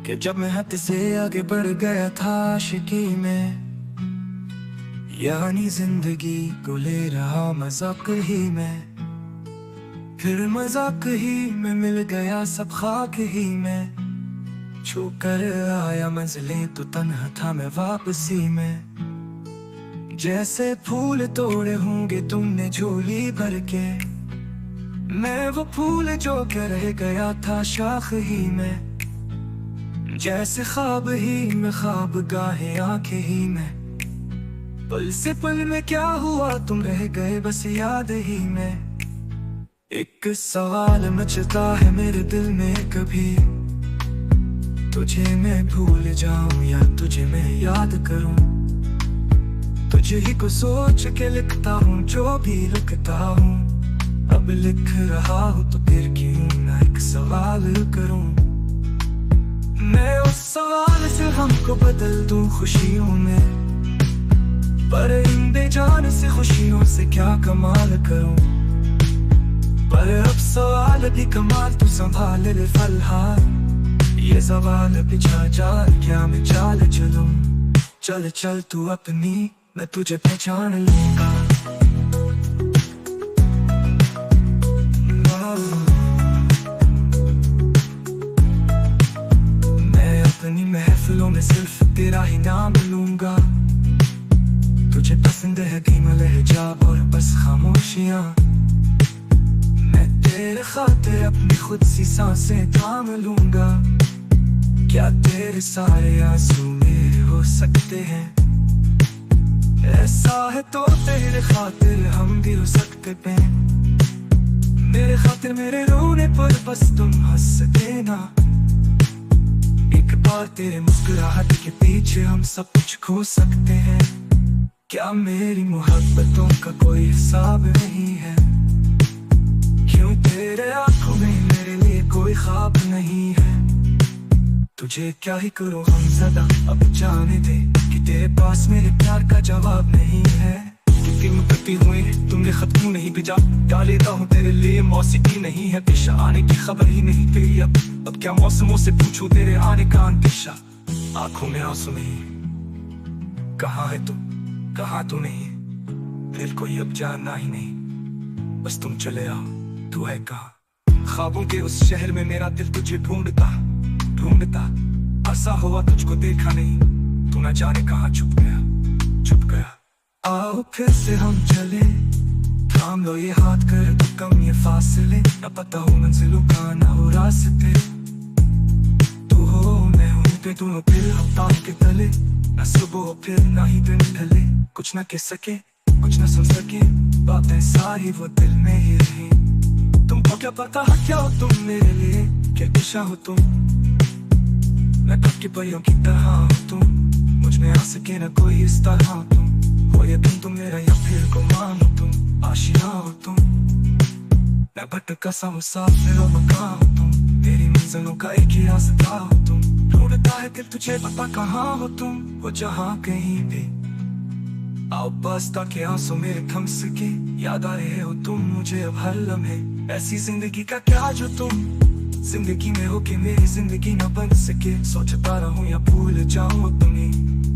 कि जब मैं हद से आगे बढ़ गया था आशिकी में, यानी जिंदगी को ले रहा मजाक ही में, फिर मजाक ही में मिल गया सब खाक ही में, छू कर आया मंजिलें तो तन्हा था मैं वापसी में। जैसे फूल तोड़े होंगे तुमने झोली भर के, मैं वो फूल जो के रह गया था शाख ही में। जैसे ख्वाब ही में ख्वाब गाहे आंखें ही में, पल से पल में क्या हुआ तुम रह गए बस याद ही में। एक सवाल मचता है मेरे दिल में कभी, तुझे मैं भूल जाऊं या तुझे मैं याद करूं। तुझे ही को सोच के लिखता हूँ जो भी लिखता हूँ, अब लिख रहा हूँ तो फिर क्यों ना एक सवाल करूं। मैं उस सवाल से हमको बदल दूं खुशियों में, पर इन बेजान से खुशियों से क्या कमाल करूं। पर अब सवाल भी कमाल तू संभाल ले फिलहाल, ये सवाल पिछा जाल क्या मैं चाल चलूं। चल चल तू अपनी, मैं तुझे पहचान लूंगा। अपनी महफिलों में सिर्फ तेरा ही नाम लूंगा। तुझे पसंद है धीमा लहजा और बस खामोशियां, मैं तेरे खातिर अपनी खुद सी सांसें थाम लूंगा। क्या तेरे सारे आंसू मेरे हो सकते हैं, ऐसा है तो तेरे खातिर हम भी हो सकते हैं। मेरे खातिर मेरे रोने पर बस तुम हंस देना, एक बार तेरे मुस्कुराहट के पीछे हम सब कुछ खो सकते हैं। क्या मेरी मोहब्बतों का कोई हिसाब नहीं है, क्यों तेरे आंखों में मेरे लिए कोई ख्वाब नहीं है। तुझे क्या ही करो हम सदा अब जाने दे कि तेरे पास मेरे प्यार का जवाब नहीं है। फिल्म करती हुए तुमने खत क्यों नहीं भेजा, डालेता हूँ तेरे लिए मौसीकी नहीं है पेशा, आने की खबर ही नहीं तेरी अब क्या मौसमों से पूछूं तेरे आने का अंदेशा। आंखों में आंसू नहीं, कहाँ है तू कहाँ तू नहीं, दिल को अब जानना ही नहीं, बस तुम चले आओ तू है कहाँ। ख्वाबों के उस शहर में मेरा दिल तुझे ढूंढता ढूंढता, ऐसा हुआ तुझको देखा नहीं, तू न जाने कहाँ छुप गया छुप गया। आओ फिर से हम चले, थाम लो ये हाथ कर दो कम ये फासले, न पता हो मंजिलों का ना हो रास्ते। तू हो मैं हूँ पे दोनों दिल हफ्ताओं के तले, न सुबह हो फिर ना ही दिन ढले, कुछ न कह सके कुछ न सुन सके, बातें सारी वो दिल में ही रही। तुमको क्या पता है क्या हो तुम मेरे लिए, क्या दिशा हो तुम, मैं कब की परियों की तरह हो तुम, मुझ में आ सके न कोई इस तरह हो तुम। हो ये तुम मेरा या फिर गुमान हो तुम, आशिया हो तुम, मैं भटका सा मुसाफिर और मकान हो तुम, तेरी मंजिलों का एक ही रास्ता हो तुम। ढूंढता है दिल तुझे पता कहाँ हो तुम, वो जहाँ कहीं भी। आओ बस ताकि आंसू मेरे थम सके, याद आ रहे हो तुम मुझे अब हर लम्हे। ऐसी जिंदगी का क्या जो तुम जिंदगी में हो कि मेरी जिंदगी न बन सके, सोचता रहूं या भूल जाऊं तुम्हें।